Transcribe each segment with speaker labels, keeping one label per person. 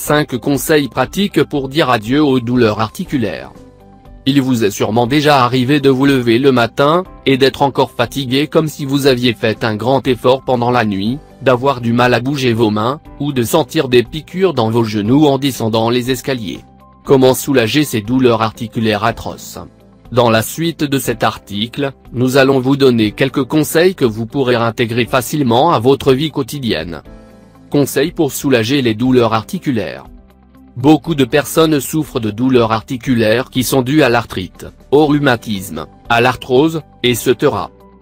Speaker 1: 5 conseils pratiques pour dire adieu aux douleurs articulaires. Il vous est sûrement déjà arrivé de vous lever le matin, et d'être encore fatigué comme si vous aviez fait un grand effort pendant la nuit, d'avoir du mal à bouger vos mains, ou de sentir des piqûres dans vos genoux en descendant les escaliers. Comment soulager ces douleurs articulaires atroces? Dans la suite de cet article, nous allons vous donner quelques conseils que vous pourrez intégrer facilement à votre vie quotidienne. Conseils pour soulager les douleurs articulaires. Beaucoup de personnes souffrent de douleurs articulaires qui sont dues à l'arthrite, au rhumatisme, à l'arthrose, etc.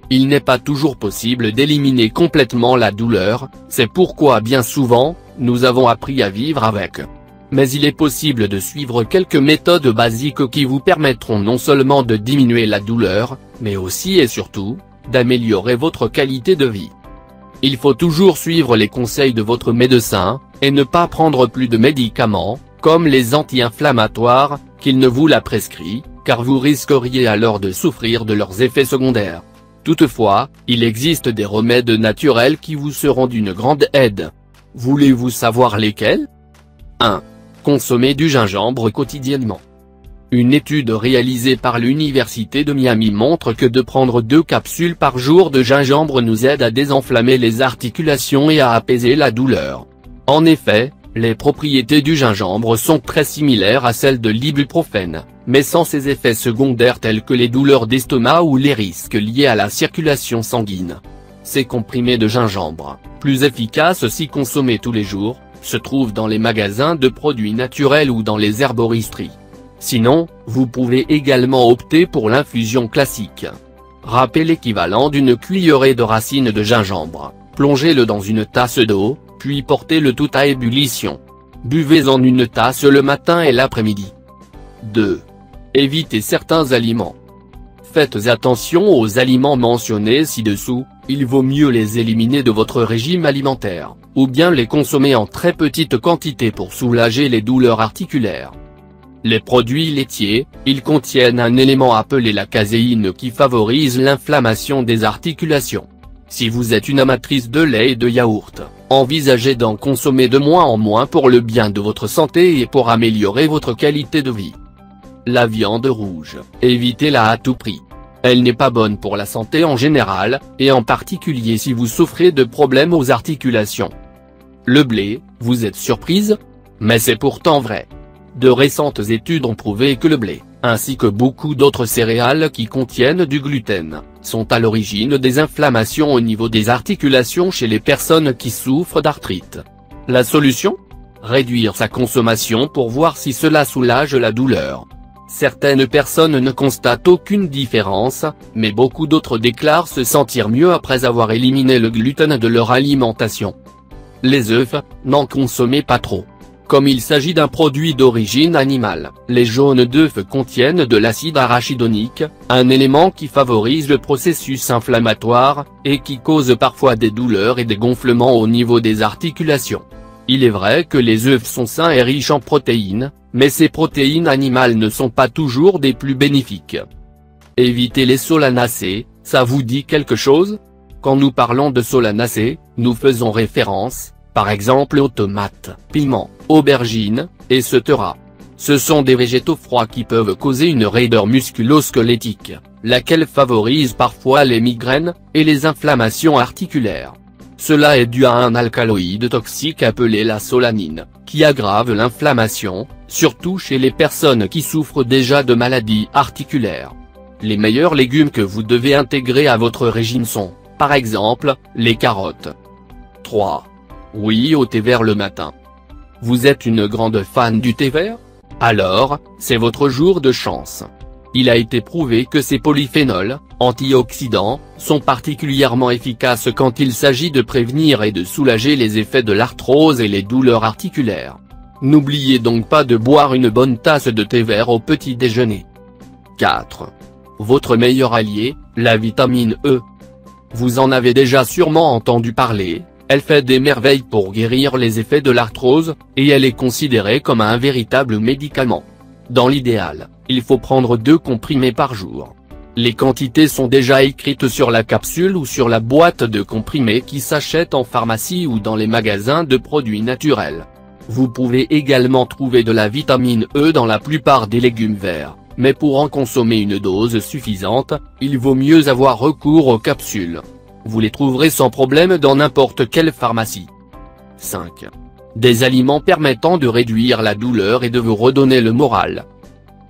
Speaker 1: Il n'est pas toujours possible d'éliminer complètement la douleur, c'est pourquoi bien souvent, nous avons appris à vivre avec. Mais il est possible de suivre quelques méthodes basiques qui vous permettront non seulement de diminuer la douleur, mais aussi et surtout, d'améliorer votre qualité de vie. Il faut toujours suivre les conseils de votre médecin, et ne pas prendre plus de médicaments, comme les anti-inflammatoires, qu'il ne vous l'a prescrit, car vous risqueriez alors de souffrir de leurs effets secondaires. Toutefois, il existe des remèdes naturels qui vous seront d'une grande aide. Voulez-vous savoir lesquels? 1. Consommer du gingembre quotidiennement. Une étude réalisée par l'Université de Miami montre que de prendre 2 capsules par jour de gingembre nous aide à désenflammer les articulations et à apaiser la douleur. En effet, les propriétés du gingembre sont très similaires à celles de l'ibuprofène, mais sans ses effets secondaires tels que les douleurs d'estomac ou les risques liés à la circulation sanguine. Ces comprimés de gingembre, plus efficaces si consommés tous les jours, se trouvent dans les magasins de produits naturels ou dans les herboristeries. Sinon, vous pouvez également opter pour l'infusion classique. Râpez l'équivalent d'une cuillerée de racines de gingembre, plongez-le dans une tasse d'eau, puis portez le tout à ébullition. Buvez-en une tasse le matin et l'après-midi. 2. Évitez certains aliments. Faites attention aux aliments mentionnés ci-dessous, il vaut mieux les éliminer de votre régime alimentaire, ou bien les consommer en très petite quantité pour soulager les douleurs articulaires. Les produits laitiers, ils contiennent un élément appelé la caséine qui favorise l'inflammation des articulations. Si vous êtes une amatrice de lait et de yaourt, envisagez d'en consommer de moins en moins pour le bien de votre santé et pour améliorer votre qualité de vie. La viande rouge, évitez-la à tout prix. Elle n'est pas bonne pour la santé en général, et en particulier si vous souffrez de problèmes aux articulations. Le blé, vous êtes surprise? Mais c'est pourtant vrai. De récentes études ont prouvé que le blé, ainsi que beaucoup d'autres céréales qui contiennent du gluten, sont à l'origine des inflammations au niveau des articulations chez les personnes qui souffrent d'arthrite. La solution? Réduire sa consommation pour voir si cela soulage la douleur. Certaines personnes ne constatent aucune différence, mais beaucoup d'autres déclarent se sentir mieux après avoir éliminé le gluten de leur alimentation. Les œufs, n'en consommez pas trop. Comme il s'agit d'un produit d'origine animale, les jaunes d'œufs contiennent de l'acide arachidonique, un élément qui favorise le processus inflammatoire, et qui cause parfois des douleurs et des gonflements au niveau des articulations. Il est vrai que les œufs sont sains et riches en protéines, mais ces protéines animales ne sont pas toujours des plus bénéfiques. Évitez les solanacées, ça vous dit quelque chose? Quand nous parlons de solanacées, nous faisons référence, par exemple aux tomates, piments, aubergines, etc. Ce sont des végétaux froids qui peuvent causer une raideur musculo-squelettique, laquelle favorise parfois les migraines, et les inflammations articulaires. Cela est dû à un alcaloïde toxique appelé la solanine, qui aggrave l'inflammation, surtout chez les personnes qui souffrent déjà de maladies articulaires. Les meilleurs légumes que vous devez intégrer à votre régime sont, par exemple, les carottes. 3. Oui au thé vert le matin. Vous êtes une grande fan du thé vert? Alors, c'est votre jour de chance. Il a été prouvé que ces polyphénols, antioxydants, sont particulièrement efficaces quand il s'agit de prévenir et de soulager les effets de l'arthrose et les douleurs articulaires. N'oubliez donc pas de boire une bonne tasse de thé vert au petit déjeuner. 4. Votre meilleur allié, la vitamine E. Vous en avez déjà sûrement entendu parler, elle fait des merveilles pour guérir les effets de l'arthrose, et elle est considérée comme un véritable médicament. Dans l'idéal, il faut prendre 2 comprimés par jour. Les quantités sont déjà écrites sur la capsule ou sur la boîte de comprimés qui s'achètent en pharmacie ou dans les magasins de produits naturels. Vous pouvez également trouver de la vitamine E dans la plupart des légumes verts, mais pour en consommer une dose suffisante, il vaut mieux avoir recours aux capsules. Vous les trouverez sans problème dans n'importe quelle pharmacie. 5. Des aliments permettant de réduire la douleur et de vous redonner le moral.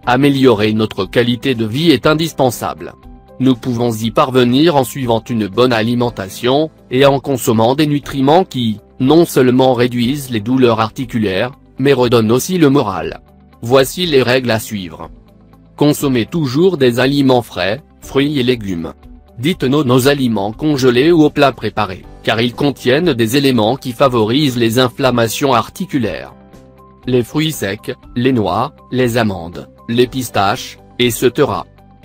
Speaker 1: Améliorer notre qualité de vie est indispensable. Nous pouvons y parvenir en suivant une bonne alimentation, et en consommant des nutriments qui, non seulement réduisent les douleurs articulaires, mais redonnent aussi le moral. Voici les règles à suivre. Consommez toujours des aliments frais, fruits et légumes. Dites-nous nos aliments congelés ou au plat préparé, car ils contiennent des éléments qui favorisent les inflammations articulaires. Les fruits secs, les noix, les amandes, les pistaches, etc.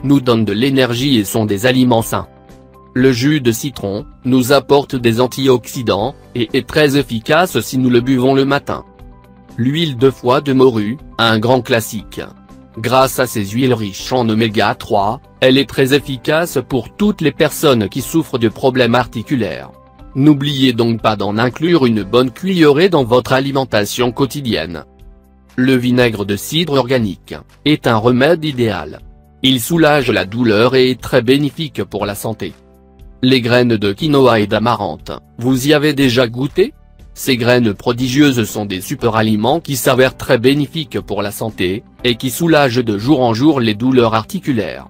Speaker 1: nous donnent de l'énergie et sont des aliments sains. Le jus de citron nous apporte des antioxydants, et est très efficace si nous le buvons le matin. L'huile de foie de morue, un grand classique. Grâce à ses huiles riches en oméga 3, elle est très efficace pour toutes les personnes qui souffrent de problèmes articulaires. N'oubliez donc pas d'en inclure une bonne cuillerée dans votre alimentation quotidienne. Le vinaigre de cidre organique est un remède idéal. Il soulage la douleur et est très bénéfique pour la santé. Les graines de quinoa et d'amarante, vous y avez déjà goûté? Ces graines prodigieuses sont des super aliments qui s'avèrent très bénéfiques pour la santé, et qui soulagent de jour en jour les douleurs articulaires.